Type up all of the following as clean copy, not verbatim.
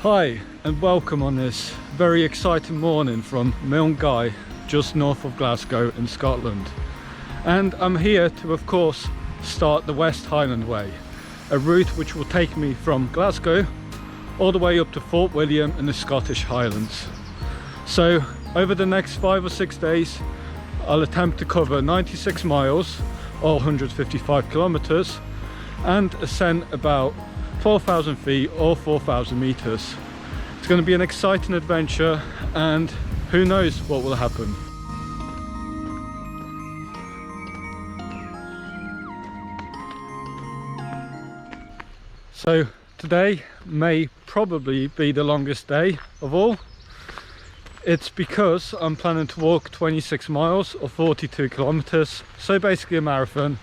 Hi and welcome on this very exciting morning from Milngavie, just north of Glasgow in Scotland. And I'm here to, of course, start the West Highland Way, a route which will take me from Glasgow all the way up to Fort William in the Scottish Highlands. So over the next 5 or 6 days, I'll attempt to cover 96 miles or 155 kilometers and ascend about 12,000 feet or 4,000 meters. It's going to be an exciting adventure and who knows what will happen. So today may probably be the longest day of all. It's because I'm planning to walk 26 miles or 42 kilometers, so basically a marathon.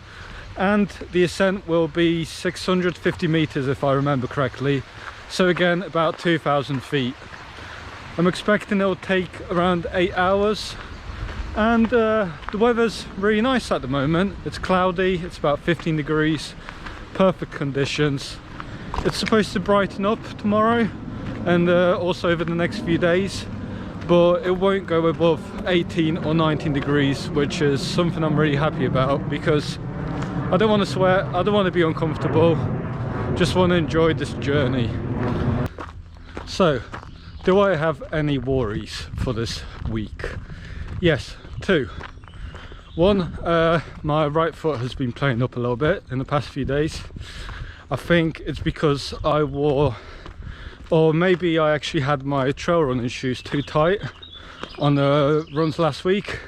And the ascent will be 650 meters if I remember correctly, so again about 2,000 feet. I'm expecting it'll take around 8 hours, and the weather's really nice at the moment. It's cloudy, it's about 15 degrees, perfect conditions. It's supposed to brighten up tomorrow and also over the next few days, but it won't go above 18 or 19 degrees, which is something I'm really happy about because I don't want to sweat, I don't want to be uncomfortable, just want to enjoy this journey. So, do I have any worries for this week? Yes, two. One, my right foot has been playing up a little bit in the past few days. I think it's because I wore, or maybe I actually had my trail running shoes too tight on the runs last week.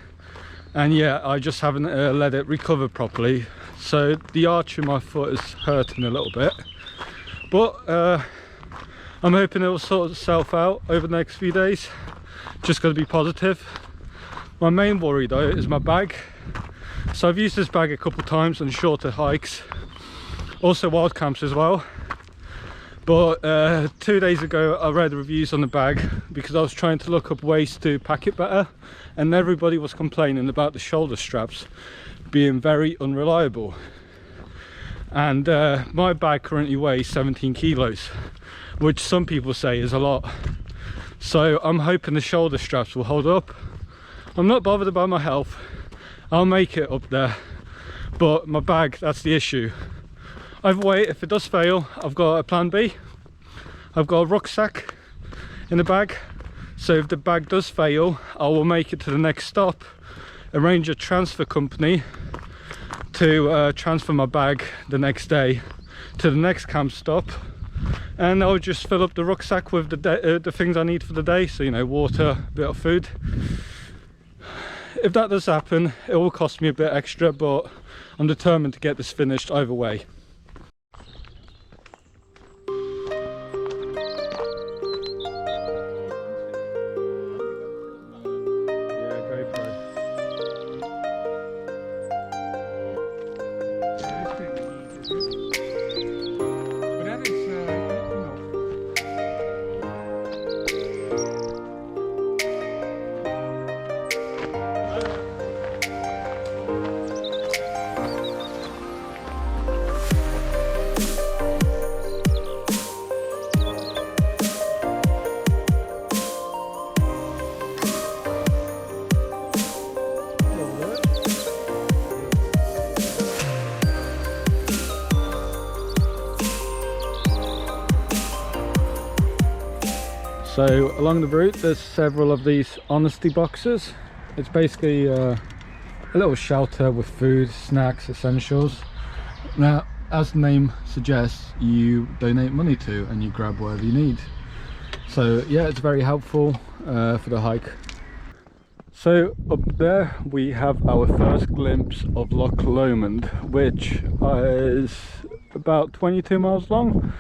And yeah, I just haven't let it recover properly. So the arch in my foot is hurting a little bit. But I'm hoping it will sort itself out over the next few days. Just got to be positive. My main worry though is my bag. So I've used this bag a couple of times on shorter hikes. Also wild camps as well. But 2 days ago I read reviews on the bag because I was trying to look up ways to pack it better, and everybody was complaining about the shoulder straps being very unreliable. And my bag currently weighs 17 kilos, which some people say is a lot. So I'm hoping the shoulder straps will hold up. I'm not bothered about my health, I'll make it up there, but my bag, that's the issue. Either way, if it does fail, I've got a plan B. I've got a rucksack in the bag, so if the bag does fail, I will make it to the next stop, arrange a transfer company to transfer my bag the next day to the next camp stop, and I'll just fill up the rucksack with the things I need for the day, so you know, water, a bit of food. If that does happen, it will cost me a bit extra, but I'm determined to get this finished either way. So along the route there's several of these honesty boxes. It's basically a little shelter with food, snacks, essentials. Now, as the name suggests, you donate money to and you grab whatever you need. So yeah, it's very helpful for the hike. So up there we have our first glimpse of Loch Lomond, which is about 22 miles long.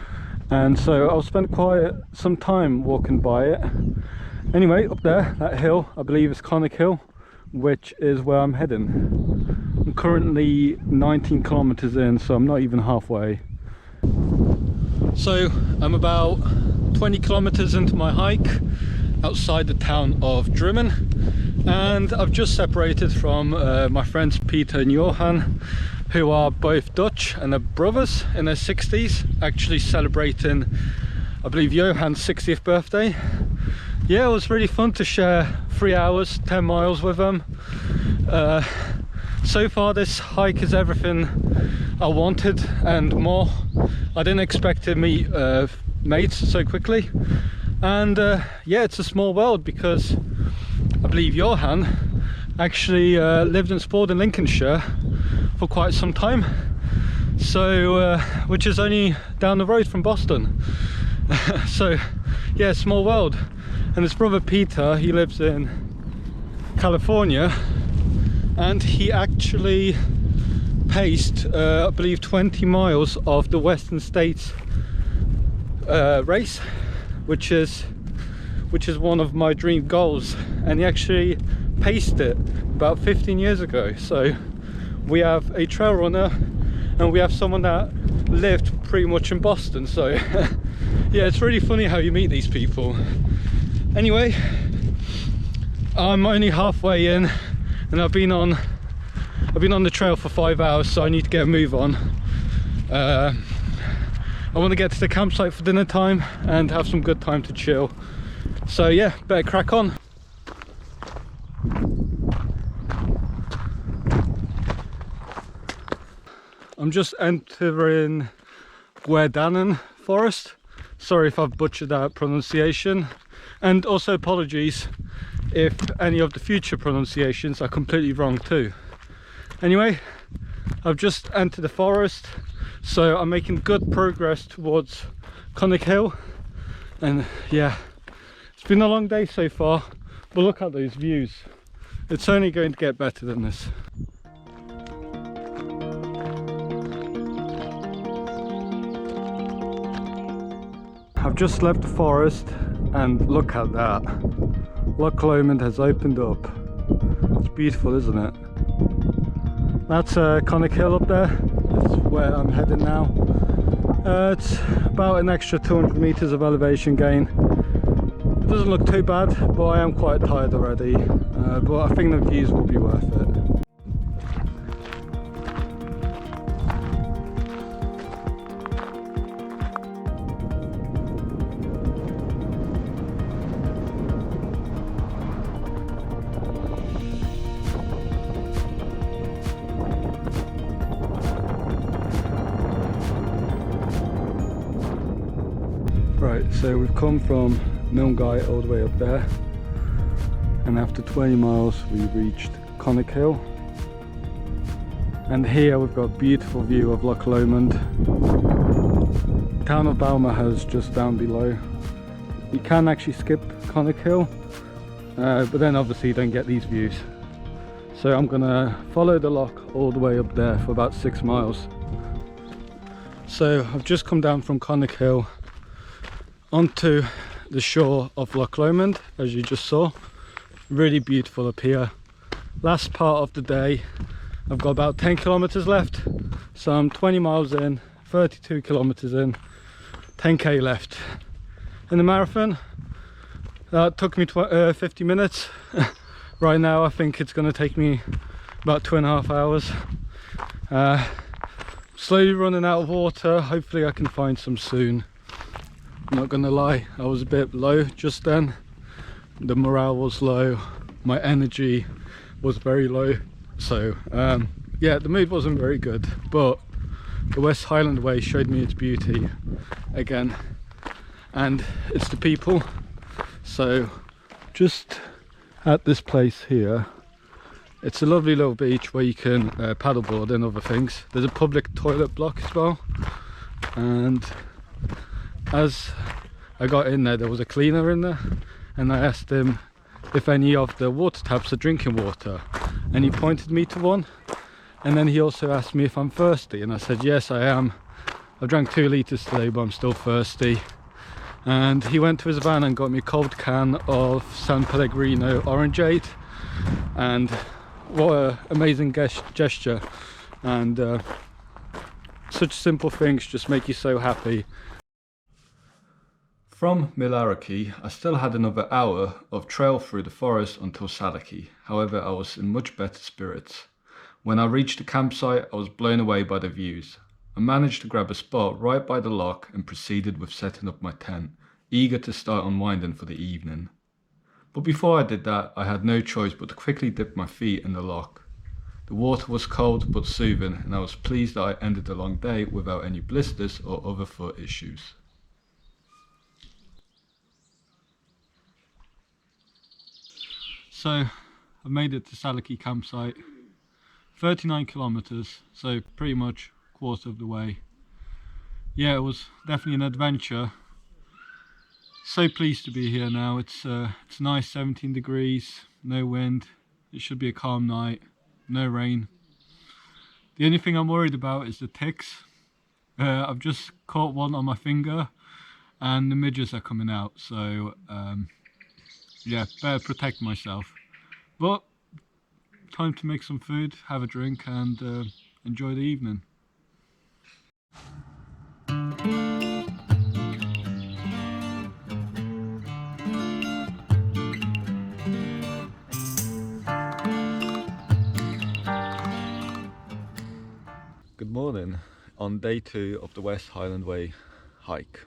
And so I'll spend quite some time walking by it. Anyway, up there, that hill, I believe is Conic Hill, which is where I'm heading. I'm currently 19 kilometers in, so I'm not even halfway. So I'm about 20 kilometers into my hike outside the town of Drimmen, and I've just separated from my friends Peter and Johan, who are both Dutch and they're brothers in their 60s, actually celebrating I believe, Johann's 60th birthday. Yeah, it was really fun to share 3 hours, 10 miles with him. So far this hike is everything I wanted and more. I didn't expect to meet mates so quickly, and yeah, it's a small world because I believe Johann actually lived and explored in Lincolnshire for quite some time, so which is only down the road from Boston. So yeah, small world. And his brother Peter, he lives in California, and he actually paced I believe 20 miles of the Western States race, which is one of my dream goals, and he actually paced it about 15 years ago. So we have a trail runner and we have someone that lived pretty much in Boston. So yeah, it's really funny how you meet these people. Anyway, I'm only halfway in and I've been on the trail for 5 hours, so I need to get a move on. I want to get to the campsite for dinner time and have some good time to chill. So yeah, better crack on. I'm just entering Gwerdanen Forest. Sorry if I've butchered that pronunciation, and also apologies if any of the future pronunciations are completely wrong too. Anyway, I've just entered the forest, so I'm making good progress towards Connick Hill, and yeah, it's been a long day so far, but look at those views. It's only going to get better than this. I've just left the forest and look at that. Loch Lomond has opened up. It's beautiful, isn't it? That's Connick Hill up there. That's where I'm heading now. It's about an extra 200 meters of elevation gain. It doesn't look too bad, but I am quite tired already. But I think the views will be worth it. Right, so we've come from Milngavie all the way up there, and after 20 miles we reached Connick Hill, and here we've got a beautiful view of Loch Lomond. Town of Balmerhurst just down below. You can actually skip Connick Hill, but then obviously you don't get these views. So I'm gonna follow the loch all the way up there for about 6 miles. So I've just come down from Connick Hill onto the shore of Loch Lomond, as you just saw. Really beautiful up here. Last part of the day, I've got about 10 kilometers left, so I'm 20 miles in, 32 kilometers in, 10k left. In the marathon, that took me 50 minutes. Right now I think it's going to take me about 2.5 hours. Slowly running out of water. Hopefully I can find some soon. I'm not gonna lie, I was a bit low just then. The morale was low, my energy was very low, so yeah, the mood wasn't very good, but the West Highland Way showed me its beauty again, and it's the people. So just at this place here, it's a lovely little beach where you can paddleboard and other things. There's a public toilet block as well, and as I got in there was a cleaner in there, and I asked him if any of the water taps are drinking water, and he pointed me to one, and then he also asked me if I'm thirsty, and I said yes I am. I've drank 2 litres today, but I'm still thirsty. And he went to his van and got me a cold can of San Pellegrino orangeade, and what an amazing gesture. And such simple things just make you so happy. From Milngavie, I still had another hour of trail through the forest until Sadaki. However, I was in much better spirits. When I reached the campsite, I was blown away by the views. I managed to grab a spot right by the lock and proceeded with setting up my tent, eager to start unwinding for the evening. But before I did that, I had no choice but to quickly dip my feet in the lock. The water was cold but soothing, and I was pleased that I ended the long day without any blisters or other foot issues. So, I've made it to Salaki campsite, 39 kilometers, so pretty much a quarter of the way. Yeah, it was definitely an adventure. So pleased to be here now. It's nice, 17 degrees, no wind. It should be a calm night, no rain. The only thing I'm worried about is the ticks. I've just caught one on my finger and the midges are coming out, so yeah, better protect myself. But time to make some food, have a drink and enjoy the evening. Good morning on day 2 of the West Highland Way hike.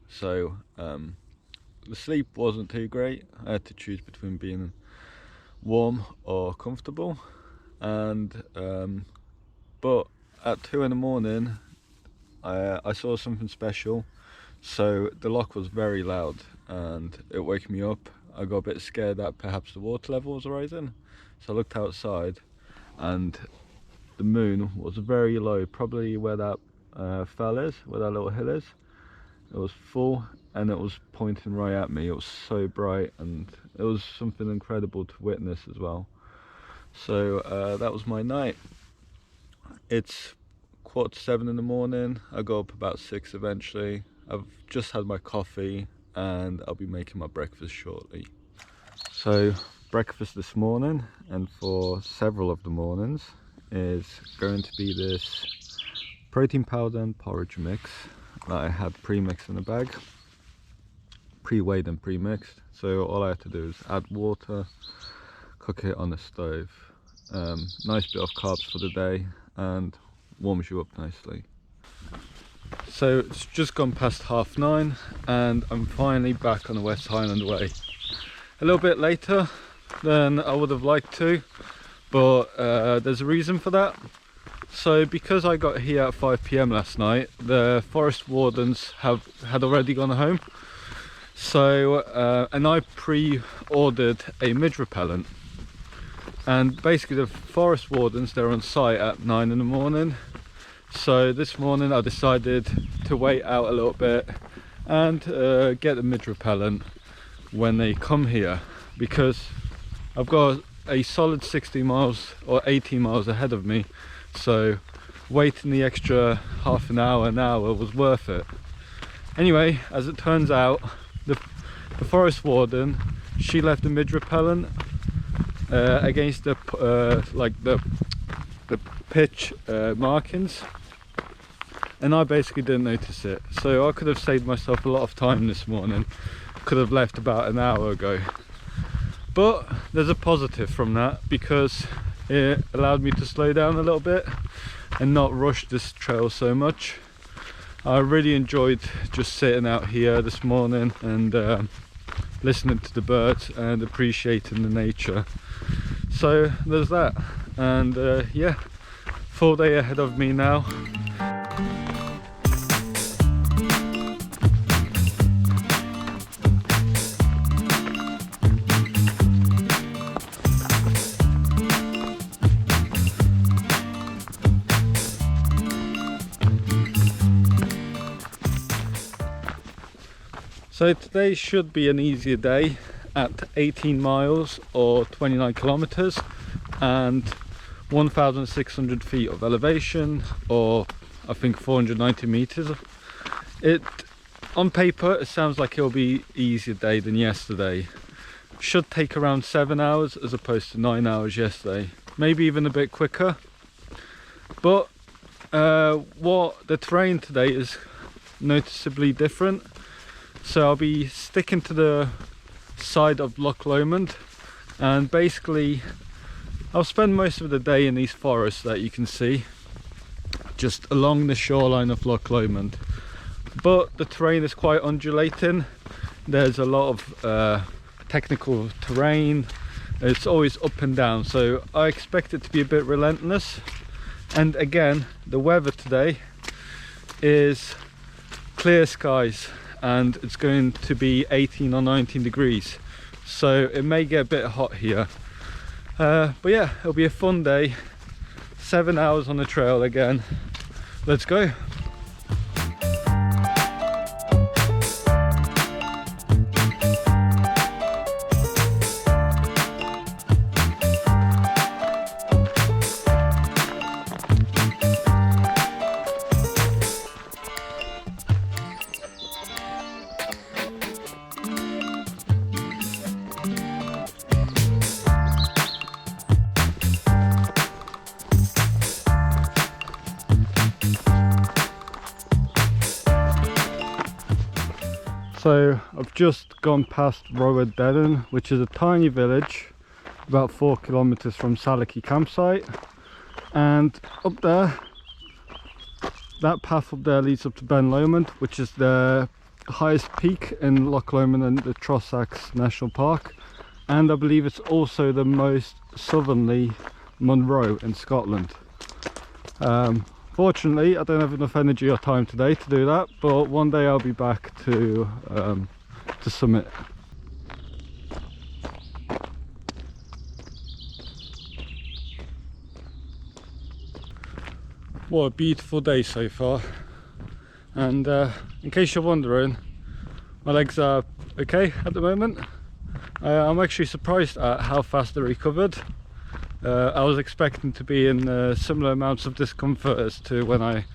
So the sleep wasn't too great. I had to choose between being warm or comfortable, and but at 2 in the morning I saw something special. So the lock was very loud and it woke me up. I got a bit scared that perhaps the water level was rising, so I looked outside and the moon was very low, probably where that fell is, where that little hill is. It was full and it was pointing right at me. It was so bright and it was something incredible to witness as well. So that was my night. It's 6:45 in the morning. I got up about 6 eventually. I've just had my coffee and I'll be making my breakfast shortly. So breakfast this morning, and for several of the mornings, is going to be this protein powder and porridge mix that I had pre-mixed in a bag, pre-weighed and pre-mixed. So all I have to do is add water, cook it on the stove. Nice bit of carbs for the day and warms you up nicely. So it's just gone past 9:30 and I'm finally back on the West Highland Way. A little bit later than I would have liked to, but there's a reason for that. So because I got here at 5 PM last night, the forest wardens had already gone home. So and I pre-ordered a midge repellent, and basically the forest wardens, they're on site at 9 in the morning. So this morning I decided to wait out a little bit and get the midge repellent when they come here, because I've got a solid 60 miles or 80 miles ahead of me, so waiting the extra half an hour, was worth it. Anyway, as it turns out, the forest warden, she left the midge repellent against the pitch markings, and I basically didn't notice it. So I could have saved myself a lot of time this morning, could have left about an hour ago. But there's a positive from that, because it allowed me to slow down a little bit and not rush this trail so much. I really enjoyed just sitting out here this morning and listening to the birds and appreciating the nature. So there's that, and yeah, full day ahead of me now. So today should be an easier day at 18 miles or 29 kilometers and 1,600 feet of elevation, or I think 490 meters. On paper it sounds like it'll be an easier day than yesterday. Should take around 7 hours as opposed to 9 hours yesterday, maybe even a bit quicker. But what the terrain today is noticeably different. So I'll be sticking to the side of Loch Lomond, and basically I'll spend most of the day in these forests that you can see, just along the shoreline of Loch Lomond. But the terrain is quite undulating. There's a lot of technical terrain. It's always up and down, so I expect it to be a bit relentless. And again, the weather today is clear skies and it's going to be 18 or 19 degrees, so it may get a bit hot here. But yeah, it'll be a fun day. 7 hours on the trail again. Let's go. So I've just gone past Rowan, which is a tiny village about 4 kilometers from Salakey campsite, and up there, that path up there leads up to Ben Lomond, which is the highest peak in Loch Lomond and the Trossachs National Park, and I believe it's also the most southerly Munro in Scotland. Fortunately, I don't have enough energy or time today to do that, but one day I'll be back to summit. What a beautiful day so far. And in case you're wondering, my legs are okay at the moment. I'm actually surprised at how fast they recovered. I was expecting to be in similar amounts of discomfort as to when I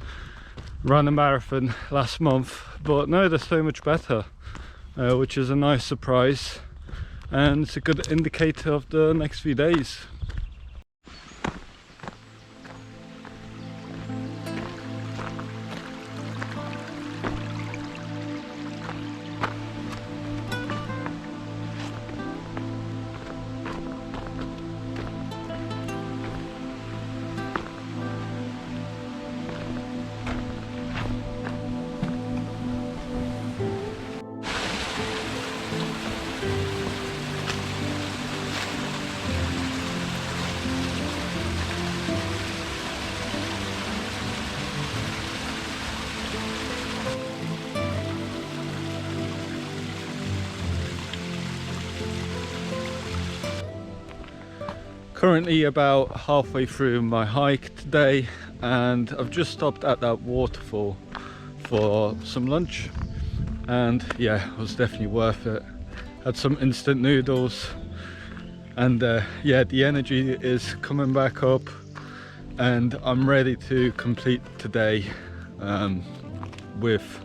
ran a marathon last month, but no, they're so much better, which is a nice surprise, and it's a good indicator of the next few days. Currently about halfway through my hike today, and I've just stopped at that waterfall for some lunch, and yeah, it was definitely worth it. Had some instant noodles, and yeah, the energy is coming back up and I'm ready to complete today with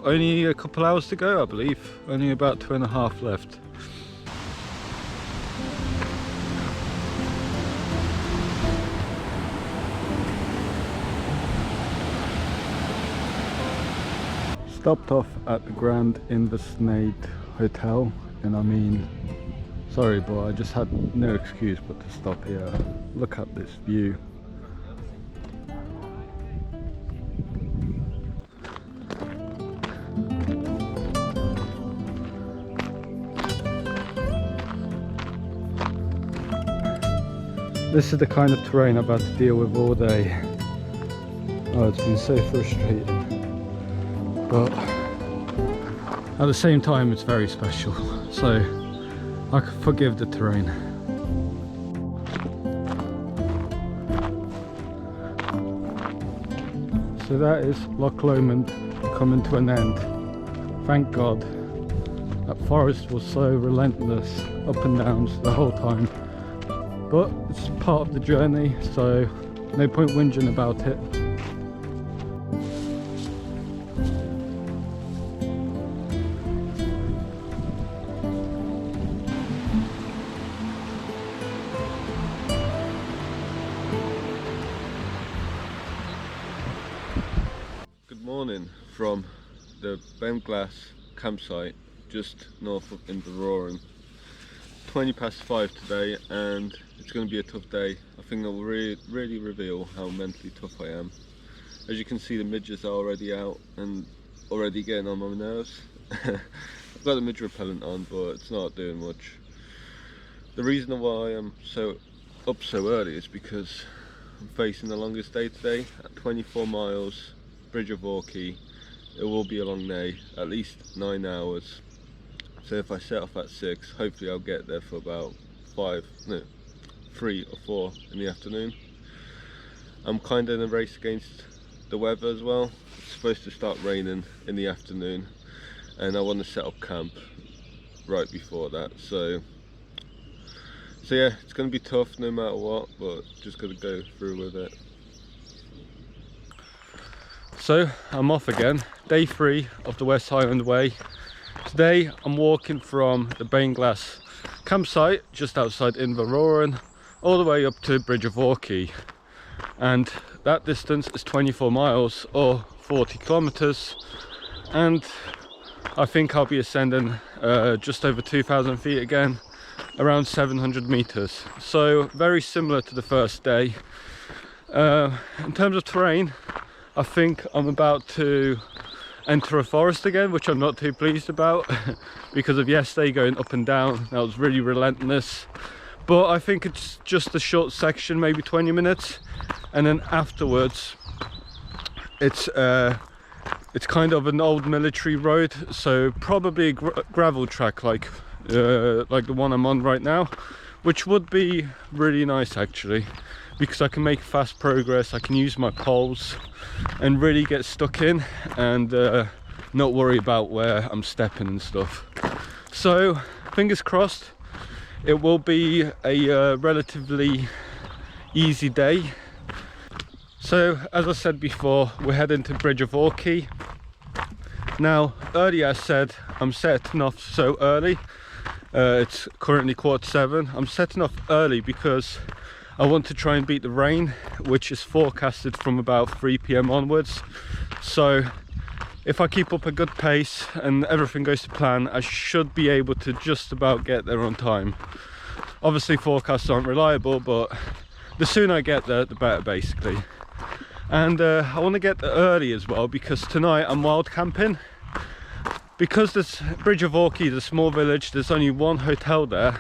only a couple hours to go. I believe only about 2.5 left. Stopped off at the Grand Inversnaid Hotel, and I mean, sorry, but I just had no excuse but to stop here. Look at this view. This is the kind of terrain I've had to deal with all day. Oh, it's been so frustrating. But at the same time it's very special, so I can forgive the terrain. So that is Loch Lomond coming to an end. Thank God. That forest was so relentless, up and downs the whole time, but it's part of the journey, so no point whinging about it. Morning from the Benglass campsite just north of Inveroran. 5:20 today, and it's going to be a tough day. I think that will really reveal how mentally tough I am. As you can see, the midges are already out and already getting on my nerves. I've got the midge repellent on, but it's not doing much. The reason why I'm up so early is because I'm facing the longest day today at 24 miles, Bridge of Orkney. It will be a long day, at least 9 hours. So if I set off at 6, hopefully I'll get there for about 3 or 4 in the afternoon. I'm kind of in a race against the weather as well. It's supposed to start raining in the afternoon, and I want to set up camp right before that. So yeah, it's going to be tough no matter what, but just got to go through with it. So I'm off again, day 3 of the West Highland Way. Today I'm walking from the Bainglass campsite just outside Inverurie all the way up to Bridge of Orkney, and that distance is 24 miles or 40 kilometers, and I think I'll be ascending just over 2,000 feet again, around 700 meters, so very similar to the first day. In terms of terrain, I think I'm about to enter a forest again, which I'm not too pleased about because of yesterday going up and down. That was really relentless, but I think it's just a short section, maybe 20 minutes, and then afterwards it's kind of an old military road, so probably a gravel track like the one I'm on right now, which would be really nice actually, because I can make fast progress. I can use my poles and really get stuck in and not worry about where I'm stepping and stuff. So fingers crossed it will be a relatively easy day. So as I said before, we're heading to Bridge of Orkney. Now earlier I said I'm setting off so early. It's currently 7:15. I'm setting off early because I want to try and beat the rain, which is forecasted from about 3 p.m. onwards. So if I keep up a good pace and everything goes to plan, I should be able to just about get there on time. Obviously forecasts aren't reliable, but the sooner I get there, the better basically. And I want to get there early as well, because tonight I'm wild camping. Because this Bridge of Orkney is a small village, there's only one hotel there.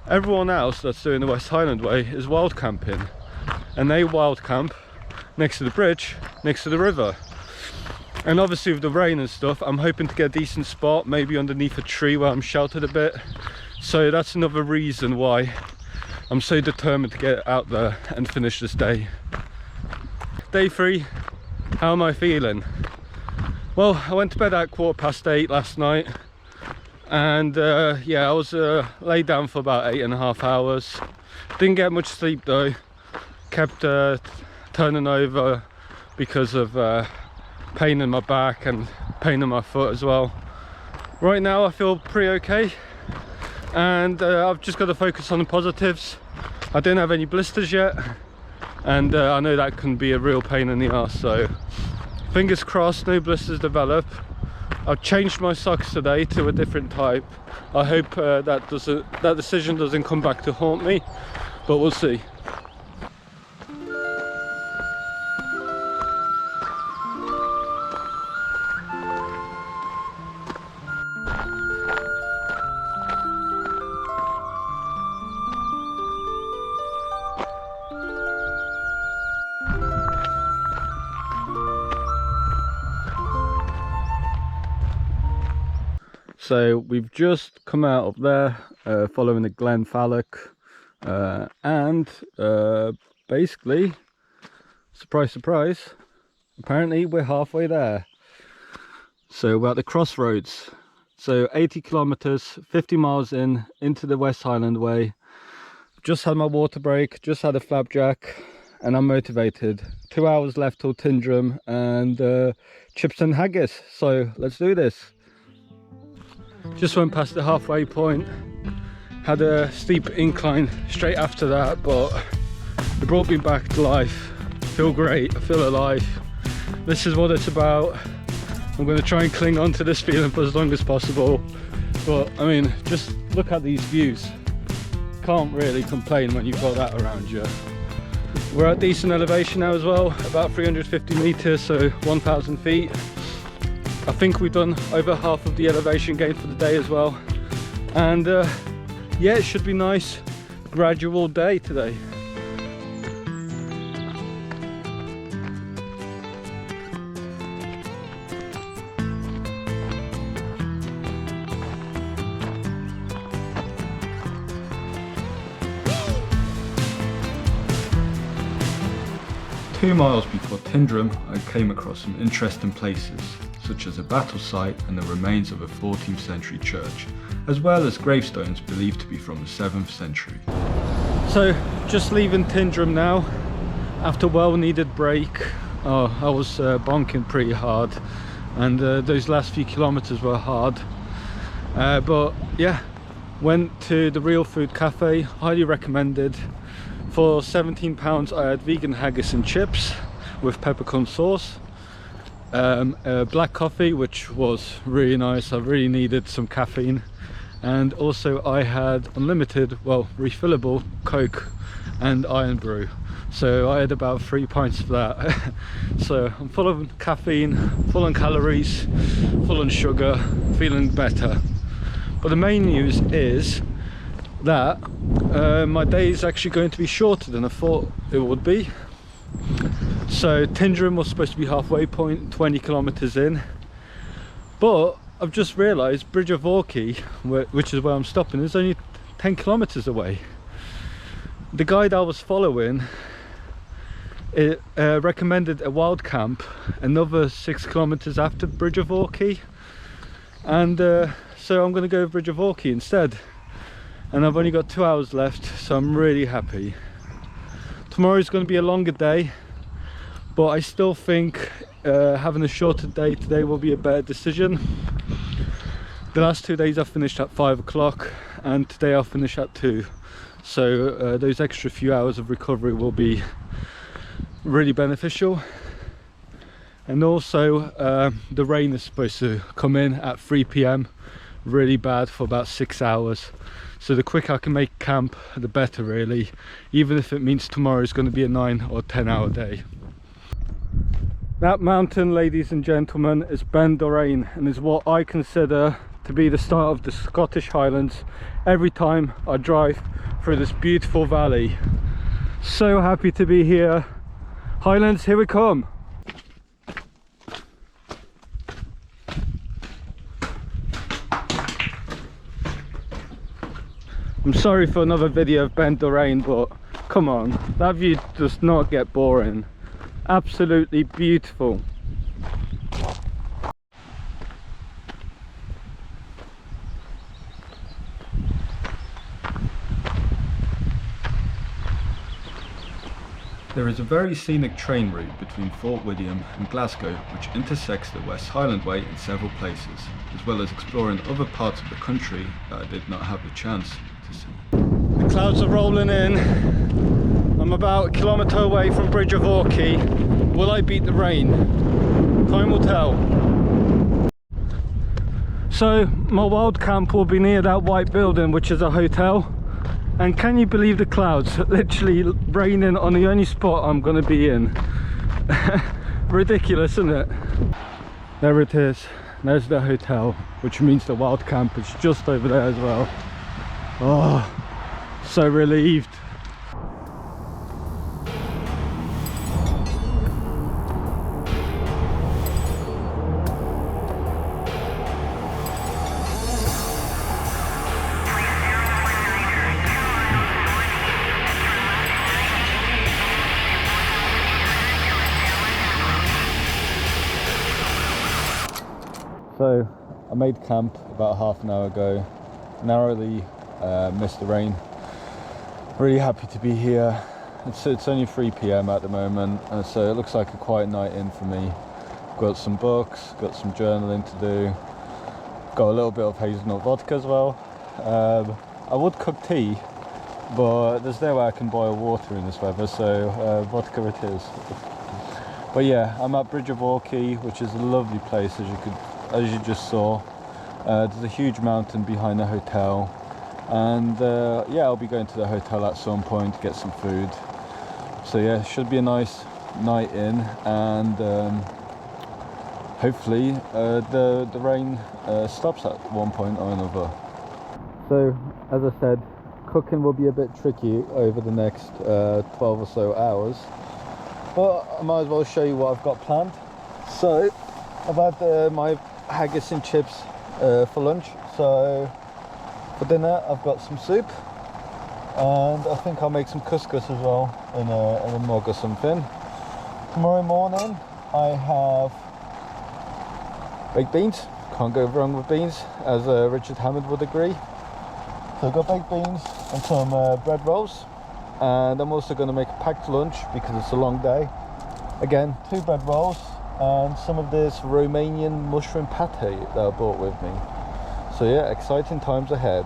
Everyone else that's doing the West Highland Way is wild camping, and they wild camp next to the bridge, next to the river. And obviously with the rain and stuff, I'm hoping to get a decent spot, maybe underneath a tree where I'm sheltered a bit. So that's another reason why I'm so determined to get out there and finish this day. Day 3, how am I feeling? Well, I went to bed at 8:15 last night, and yeah, I was laid down for about 8.5 hours. Didn't get much sleep though, kept turning over because of pain in my back and pain in my foot as well. Right now I feel pretty okay, and I've just got to focus on the positives. I didn't have any blisters yet, and I know that can be a real pain in the arse, so fingers crossed no blisters develop. I've changed my socks today to a different type. I hope that decision doesn't come back to haunt me, but we'll see. So we've just come out of there, following the Glen Falloch, and basically, surprise surprise, apparently we're halfway there. So we're at the crossroads, so 80 kilometers, 50 miles into the West Highland Way. Just had my water break, just had a flapjack, and I'm motivated. 2 hours left till Tindrum and chips and haggis, so let's do this. Just went past the halfway point, had a steep incline straight after that, but it brought me back to life. I feel great, I feel alive. This is what it's about. I'm going to try and cling on to this feeling for as long as possible. but I mean, just look at these views. Can't really complain when you've got that around you. We're at decent elevation now as well, about 350 meters, so 1,000 feet. I think we've done over half of the elevation gain for the day as well. And yeah, it should be nice, gradual day today. 2 miles before Tyndrum, I came across some interesting places, such as a battle site and the remains of a 14th century church, as well as gravestones believed to be from the 7th century. So, just leaving Tyndrum now, after a well-needed break. I was bonking pretty hard, and those last few kilometers were hard. But yeah, went to the Real Food Cafe, highly recommended. For £17 I had vegan haggis and chips with peppercorn sauce, black coffee, which was really nice. I really needed some caffeine, and also I had unlimited, well, refillable Coke and Iron Brew, so I had about 3 pints of that. So I'm full of caffeine, full on calories, full on sugar, feeling better. But the main news is that my day is actually going to be shorter than I thought it would be. So Tyndrum was supposed to be halfway point, 20 kilometers in, but I've just realized Bridge of Orkey, which is where I'm stopping, is only 10 kilometers away. The guide I was following, it recommended a wild camp another 6 kilometers after Bridge of Orkey, and so I'm going to go to Bridge of Orkey instead. And I've only got 2 hours left, so I'm really happy. Tomorrow's going to be a longer day, but I still think having a shorter day today will be a better decision. The last 2 days I finished at 5 o'clock, and today I'll finish at 2. So those extra few hours of recovery will be really beneficial. And also the rain is supposed to come in at 3 PM, really bad, for about 6 hours. So the quicker I can make camp, the better really, even if it means tomorrow is going to be a 9 or 10 hour day. That mountain, ladies and gentlemen, is Ben Doraine, and is what I consider to be the start of the Scottish Highlands every time I drive through this beautiful valley. So happy to be here. Highlands, here we come. I'm sorry for another video of Ben Doraine, but come on, that view does not get boring. Absolutely beautiful. There is a very scenic train route between Fort William and Glasgow which intersects the West Highland Way in several places, as well as exploring other parts of the country that I did not have the chance to see. The clouds are rolling in. I'm about a kilometre away from Bridge of Orkey. Will I beat the rain? Time will tell. So my wild camp will be near that white building, which is a hotel. And can you believe the clouds? Literally raining on the only spot I'm going to be in. Ridiculous, isn't it? There it is. There's the hotel, which means the wild camp is just over there as well. Oh, so relieved. So I made camp about half an hour ago, narrowly missed the rain. Really happy to be here. It's only 3 PM at the moment, and so it looks like a quiet night in for me. Got some books, got some journaling to do, got a little bit of hazelnut vodka as well. I would cook tea, but there's no way I can boil water in this weather, so vodka it is. But yeah, I'm at Bridge of Orkey, which is a lovely place, as you just saw. There's a huge mountain behind the hotel, and yeah, I'll be going to the hotel at some point to get some food. So yeah, should be a nice night in, and hopefully the rain stops at one point or another. So as I said, cooking will be a bit tricky over the next 12 or so hours, but I might as well show you what I've got planned. So I've had my haggis and chips for lunch. So for dinner I've got some soup, and I think I'll make some couscous as well in a mug or something. Tomorrow morning I have baked beans. Can't go wrong with beans, as Richard Hammond would agree. So I've got baked beans and some bread rolls, and I'm also going to make a packed lunch because it's a long day. Again, 2 bread rolls and some of this Romanian mushroom pate that I brought with me. So yeah, exciting times ahead.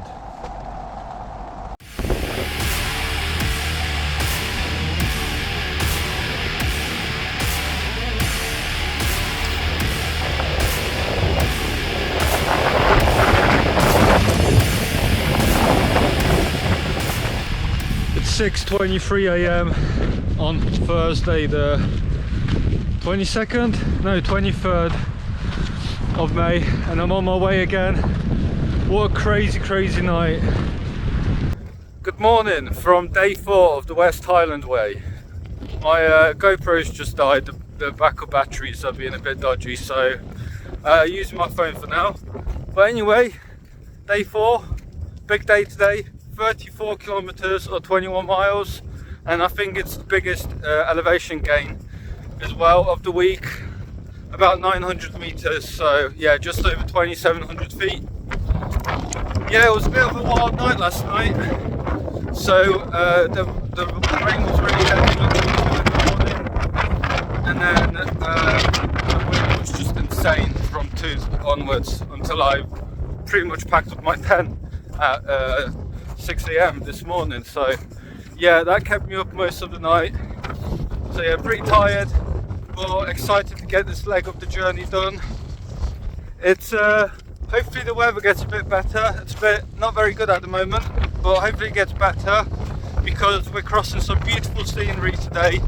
It's 6:23 a.m. on Thursday the 23rd of May, and I'm on my way again. What a crazy night. Good morning from day 4 of the West Highland Way. My GoPro's just died, the backup batteries are being a bit dodgy, so using my phone for now. But anyway, day 4, big day today, 34 kilometers or 21 miles, and I think it's the biggest elevation gain as well of the week, about 900 meters, so yeah, just over 2,700 feet. Yeah, it was a bit of a wild night last night, so the rain was really heavy looking into it in the morning, and then the wind was just insane from 2 onwards until I pretty much packed up my tent at 6 a.m. this morning. So yeah, that kept me up most of the night. So yeah, pretty tired, but excited to get this leg of the journey done. It's hopefully the weather gets a bit better. It's not very good at the moment, but hopefully it gets better because we're crossing some beautiful scenery today.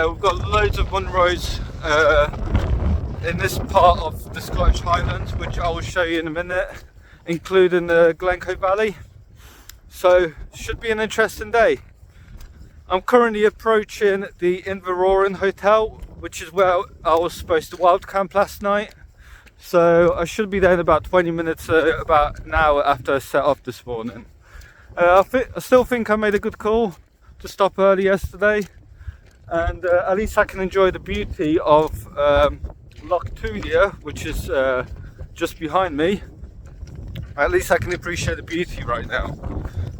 We've got loads of Munros in this part of the Scottish Highlands, which I will show you in a minute, including the Glencoe Valley. So should be an interesting day. I'm currently approaching the Inveroran Hotel, which is where I was supposed to wild camp last night. So I should be there in about 20 minutes, about an hour after I set off this morning. I still think I made a good call to stop early yesterday, and at least I can enjoy the beauty of Loch 2 here, which is just behind me. At least I can appreciate the beauty right now.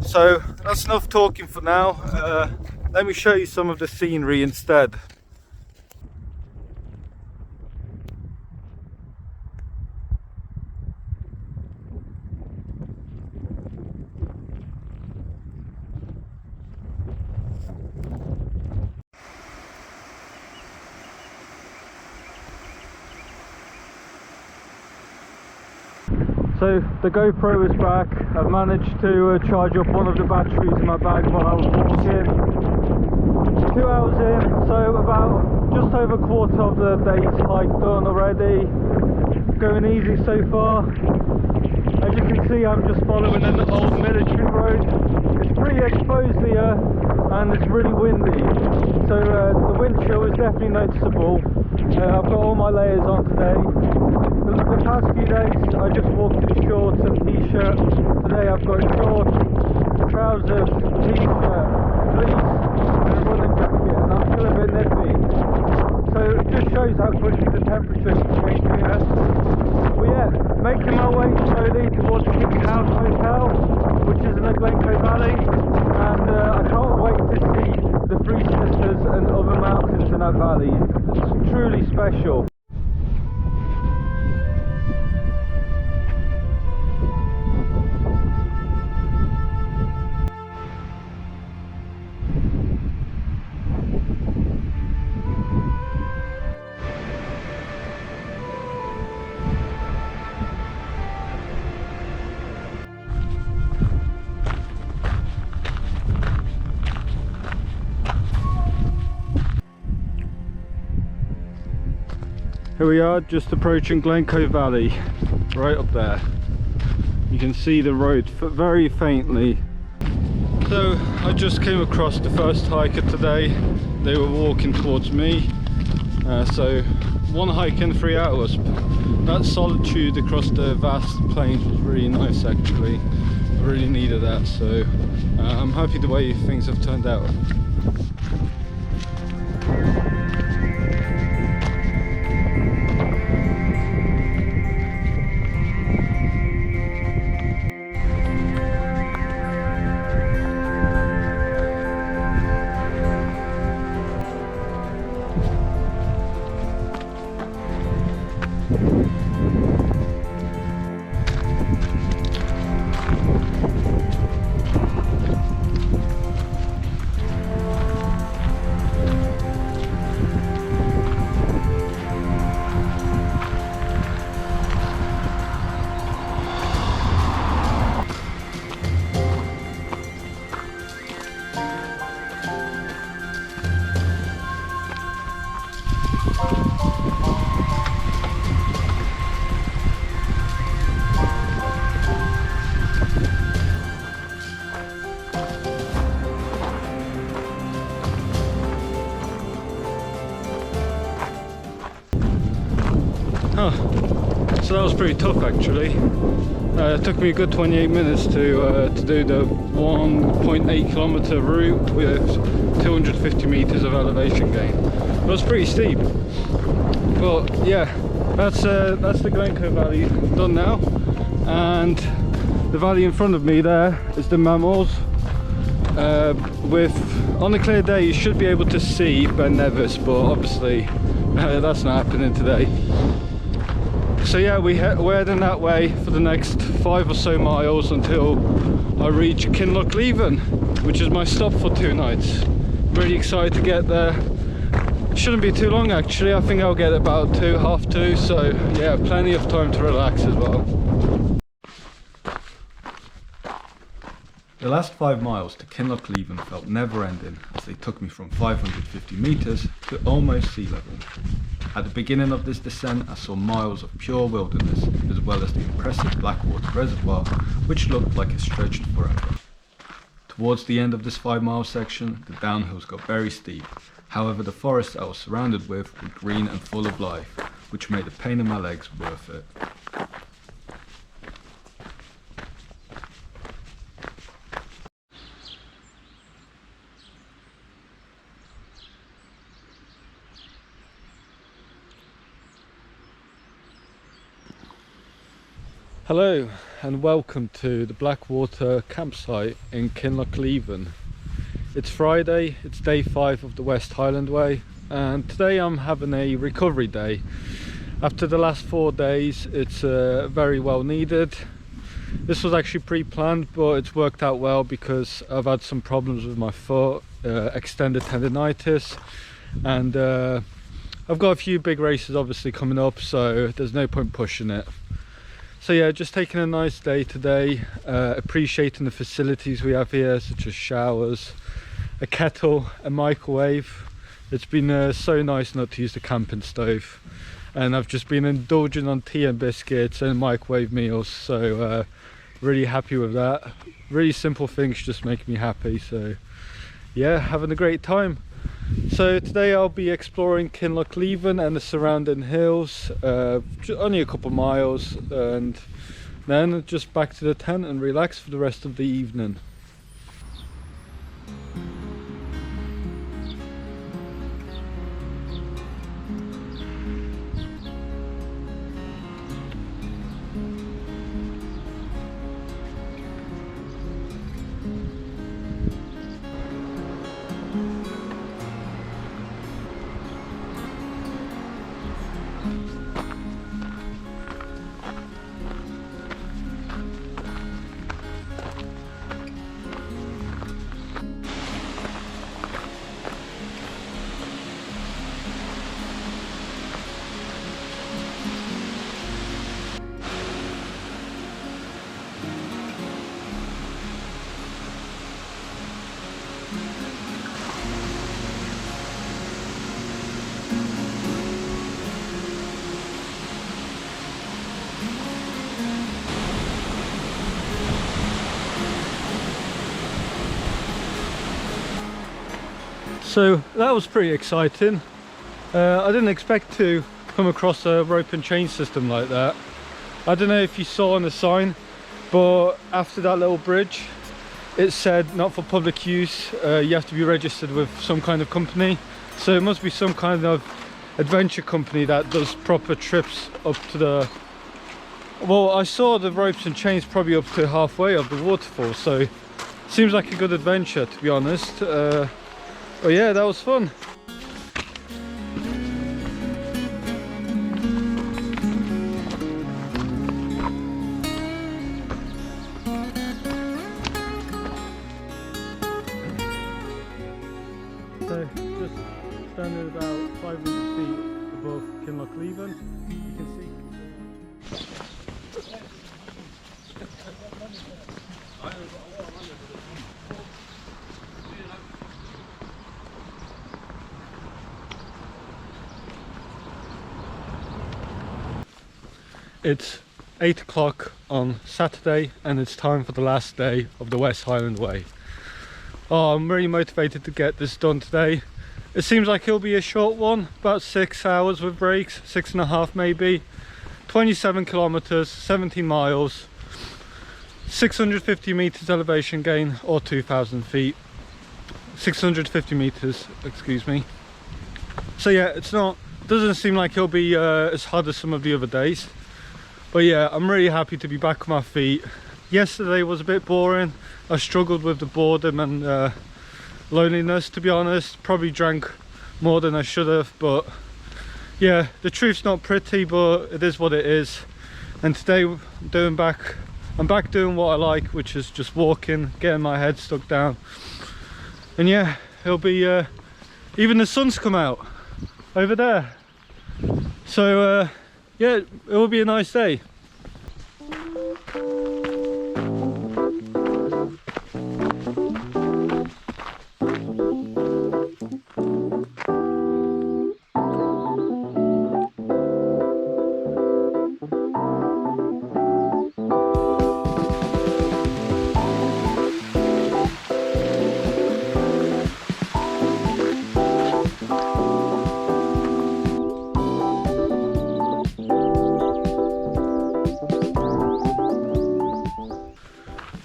So that's enough talking for now. Let me show you some of the scenery instead. So the GoPro is back. I've managed to charge up one of the batteries in my bag while I was walking. 2 hours in, so about just over a quarter of the day's hike done already. Going easy so far. As you can see, I'm just following an old military road. It's pretty exposed here and it's really windy, so the wind chill is definitely noticeable. I've got all my layers on today. The past few days I just walked in shorts and t-shirt. Today I've got shorts, trousers, t-shirt, fleece and a running jacket, and I'm still a bit nippy. So it just shows how quickly the temperature can change here. But yeah, making my way slowly towards the King's House Hotel, which is in the Glencoe Valley, and I can't wait to see the Three Sisters and other mountains in that valley. It's truly special. Here we are, just approaching Glencoe Valley, right up there. You can see the road very faintly. So I just came across the first hiker today. They were walking towards me. So one hike in 3 hours. That solitude across the vast plains was really nice actually. I really needed that, so I'm happy the way things have turned out. So that was pretty tough actually. It took me a good 28 minutes to do the 1.8 kilometer route with 250 meters of elevation gain. It was pretty steep, but yeah, that's the Glencoe Valley done now, and the valley in front of me there is the Milngavie. On a clear day you should be able to see Ben Nevis, but obviously that's not happening today. So yeah, we're heading that way for the next 5 or so miles until I reach Milngavie, which is my stop for 2 nights. Really excited to get there. Shouldn't be too long actually. I think I'll get about 2, half 2, so yeah, plenty of time to relax as well. The last 5 miles to Milngavie felt never ending as they took me from 550 meters to almost sea level. At the beginning of this descent I saw miles of pure wilderness as well as the impressive Blackwater Reservoir, which looked like it stretched forever. Towards the end of this 5-mile section the downhills got very steep, however the forests I was surrounded with were green and full of life, which made the pain in my legs worth it. Hello and welcome to the Blackwater campsite in Milngavie. It's Friday, it's day 5 of the West Highland Way, and today I'm having a recovery day. After the last 4 days it's very well needed. This was actually pre-planned, but it's worked out well because I've had some problems with my foot, extended tendinitis, and I've got a few big races obviously coming up, so there's no point pushing it. So yeah, just taking a nice day today, appreciating the facilities we have here, such as showers, a kettle, a microwave. It's been so nice not to use the camping stove, and I've just been indulging on tea and biscuits and microwave meals, so really happy with that. Really simple things just make me happy, so yeah, having a great time. So today I'll be exploring Milngavie and the surrounding hills, only a couple miles, and then just back to the tent and relax for the rest of the evening. So that was pretty exciting. I didn't expect to come across a rope and chain system like that. I don't know if you saw on the sign, but after that little bridge it said not for public use. You have to be registered with some kind of company, so it must be some kind of adventure company that does proper trips up to the, well, I saw the ropes and chains probably up to halfway of the waterfall, so seems like a good adventure, to be honest. But yeah, that was fun. So just standing about 500 feet above Milngavie, you can see. It's 8 o'clock on Saturday and it's time for the last day of the West Highland Way. Oh, I'm really motivated to get this done today. It seems like it'll be a short one, about 6 hours with breaks, 6.5 maybe. 27 kilometers, 17 miles, 650 meters elevation gain, or 2,000 feet. 650 meters, excuse me. So yeah, doesn't seem like it'll be as hard as some of the other days. But yeah, I'm really happy to be back on my feet. Yesterday was a bit boring. I struggled with the boredom and loneliness, to be honest. Probably drank more than I should have, but yeah, the truth's not pretty, but it is what it is. And today I'm back doing what I like, which is just walking, getting my head stuck down. And yeah, it'll be even the sun's come out over there, so yeah, it will be a nice day.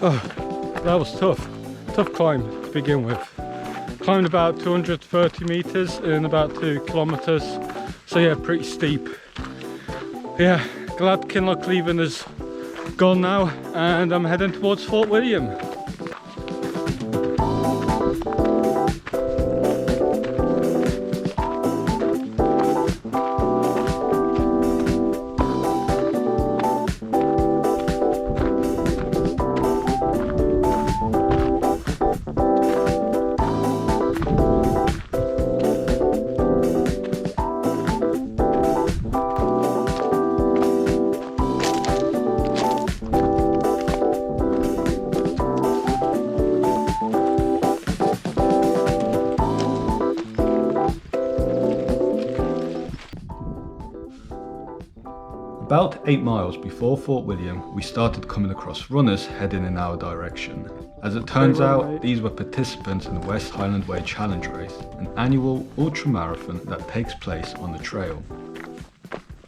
Oh, that was tough climb to begin with. Climbed about 230 meters in about 2 kilometers, so yeah, pretty steep. Yeah, glad Milngavie is gone now and I'm heading towards Fort William. About 8 miles before Fort William, we started coming across runners heading in our direction. As it turns out, these were participants in the West Highland Way Challenge Race, an annual ultramarathon that takes place on the trail.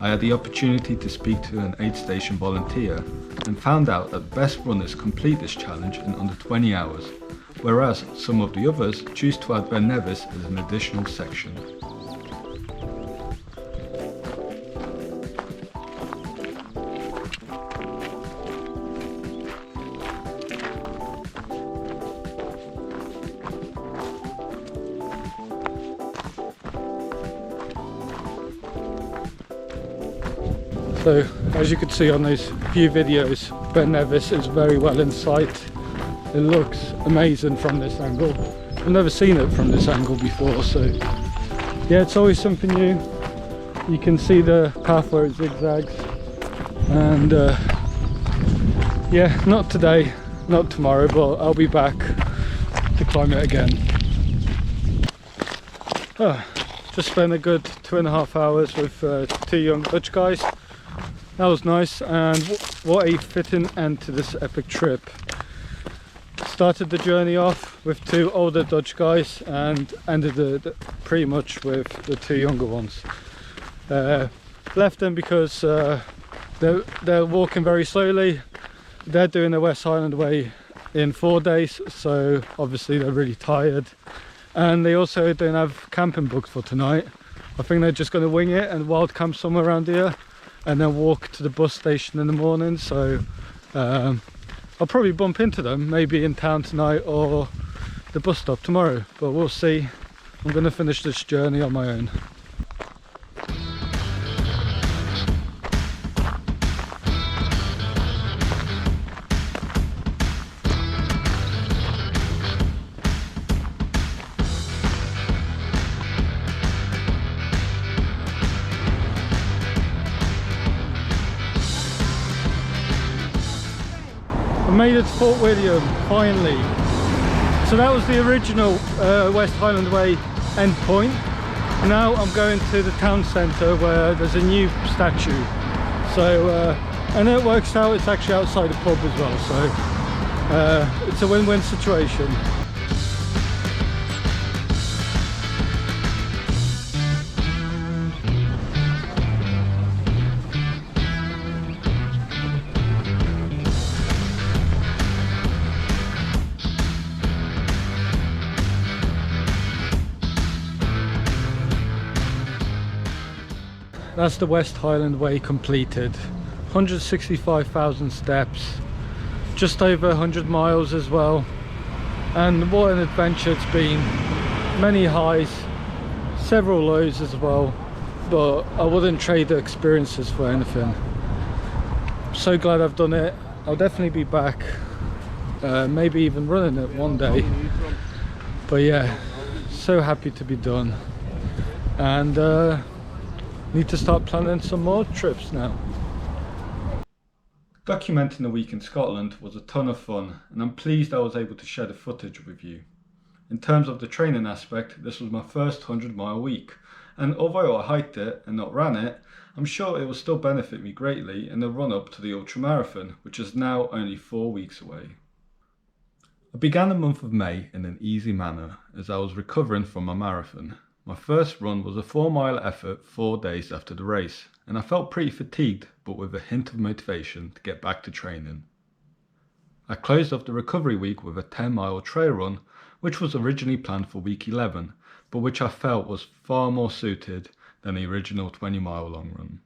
I had the opportunity to speak to an aid station volunteer and found out that best runners complete this challenge in under 20 hours, whereas some of the others choose to add Nevis as an additional section. So, as you can see on those few videos, Nevis is very well in sight. It looks amazing from this angle. I've never seen it from this angle before, so yeah, it's always something new. You can see the path where it zigzags, and yeah, not today, not tomorrow, but I'll be back to climb it again. Just spent a good 2.5 hours with 2 young Dutch guys. That was nice, and what a fitting end to this epic trip. Started the journey off with 2 older Dutch guys and ended pretty much with the 2 younger ones. Left them because they're walking very slowly. They're doing the West Highland Way in 4 days, so obviously they're really tired, and they also don't have camping booked for tonight. I think they're just going to wing it and wild camp somewhere around here and then walk to the bus station in the morning. So I'll probably bump into them maybe in town tonight or the bus stop tomorrow, but we'll see. I'm going to finish this journey on my own. I made it to Fort William finally. So that was the original West Highland Way end point. Now I'm going to the town centre where there's a new statue. So and it works out, it's actually outside the pub as well, so it's a win-win situation. That's the West Highland Way completed. 165,000 steps, just over 100 miles as well. And what an adventure it's been. Many highs, several lows as well, but I wouldn't trade the experiences for anything. So glad I've done it. I'll definitely be back, maybe even running it one day. But yeah, so happy to be done. And need to start planning some more trips now. Documenting the week in Scotland was a ton of fun, and I'm pleased I was able to share the footage with you. In terms of the training aspect, this was my first 100-mile week, and although I hiked it and not ran it, I'm sure it will still benefit me greatly in the run-up to the ultramarathon, which is now only 4 weeks away. I began the month of May in an easy manner as I was recovering from my marathon. My first run was a 4-mile effort 4 days after the race, and I felt pretty fatigued but with a hint of motivation to get back to training. I closed off the recovery week with a 10-mile trail run, which was originally planned for week 11, but which I felt was far more suited than the original 20-mile long run.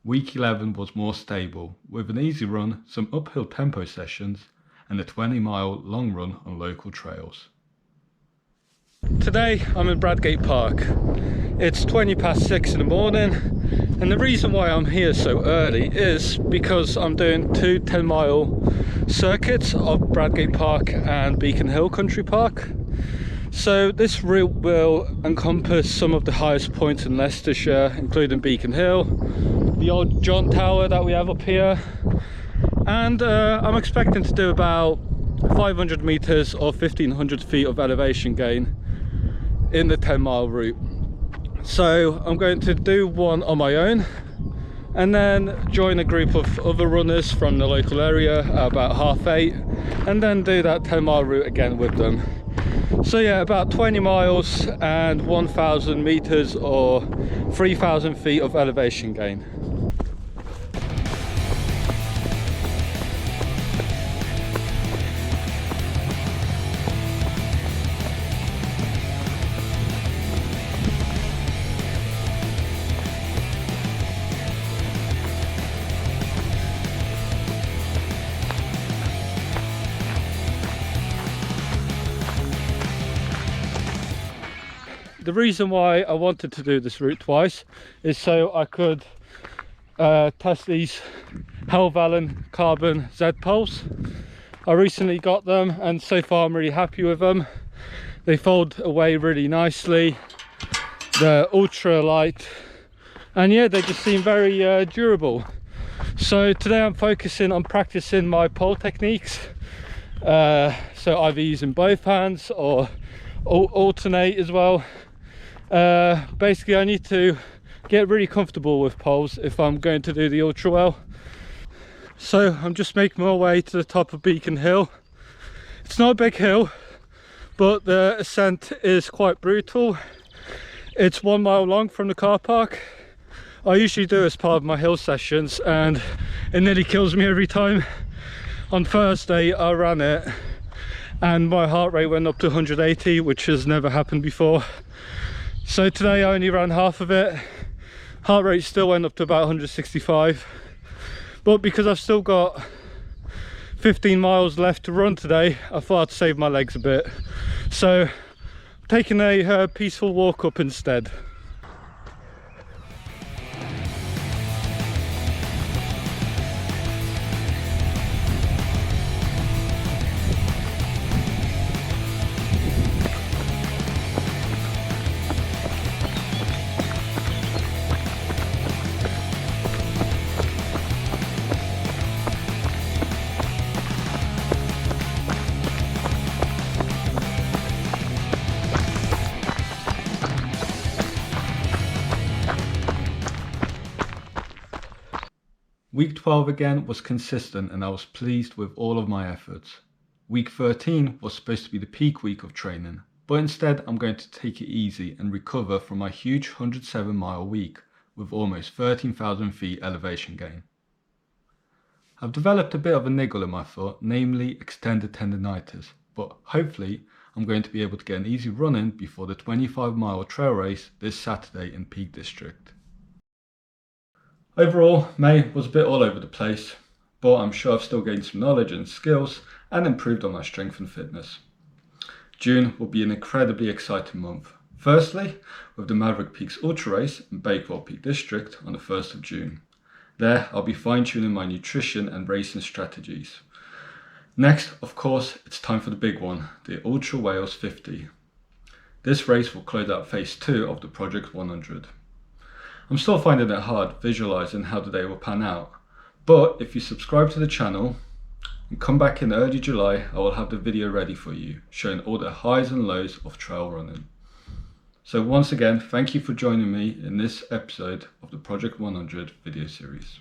Week 11 was more stable, with an easy run, some uphill tempo sessions, and a 20-mile long run on local trails. Today I'm in Bradgate Park. It's 6:20 in the morning, and the reason why I'm here so early is because I'm doing 2 10-mile circuits of Bradgate Park and Beacon Hill Country Park. So this route will encompass some of the highest points in Leicestershire, including Beacon Hill, the old John Tower that we have up here, and I'm expecting to do about 500 meters or 1500 feet of elevation gain in the 10-mile route. So I'm going to do one on my own and then join a group of other runners from the local area at about 8:30, and then do that 10-mile route again with them. So yeah, about 20 miles and 1000 meters or 3000 feet of elevation gain. The reason why I wanted to do this route twice is so I could test these Helvellyn carbon Z poles. I recently got them and so far I'm really happy with them. They fold away really nicely, they're ultra light, and yeah, they just seem very durable. So today I'm focusing on practicing my pole techniques, so either using both hands or alternate as well. Basically I need to get really comfortable with poles if I'm going to do the ultra well. So I'm just making my way to the top of Beacon Hill. It's not a big hill, but the ascent is quite brutal. It's 1 mile long from the car park. I usually do as part of my hill sessions and it nearly kills me every time. On Thursday I ran it and my heart rate went up to 180, which has never happened before. So today I only ran half of it. Heart rate still went up to about 165, but because I've still got 15 miles left to run today, I thought I'd save my legs a bit. So I'm taking a peaceful walk up instead. Week 12 again was consistent and I was pleased with all of my efforts. Week 13 was supposed to be the peak week of training, but instead I'm going to take it easy and recover from my huge 107-mile week with almost 13,000 feet elevation gain. I've developed a bit of a niggle in my foot, namely extended tendonitis, but hopefully I'm going to be able to get an easy run in before the 25-mile trail race this Saturday in Peak District. Overall, May was a bit all over the place, but I'm sure I've still gained some knowledge and skills and improved on my strength and fitness. June will be an incredibly exciting month. Firstly, with the Maverick Peaks Ultra Race in Bakewell Peak District on the 1st of June. There, I'll be fine-tuning my nutrition and racing strategies. Next, of course, it's time for the big one, the Ultra Wales 50. This race will close out phase 2 of the Project 100. I'm still finding it hard visualizing how the day will pan out, but if you subscribe to the channel and come back in early July, I will have the video ready for you, showing all the highs and lows of trail running. So once again, thank you for joining me in this episode of the Project 100 video series.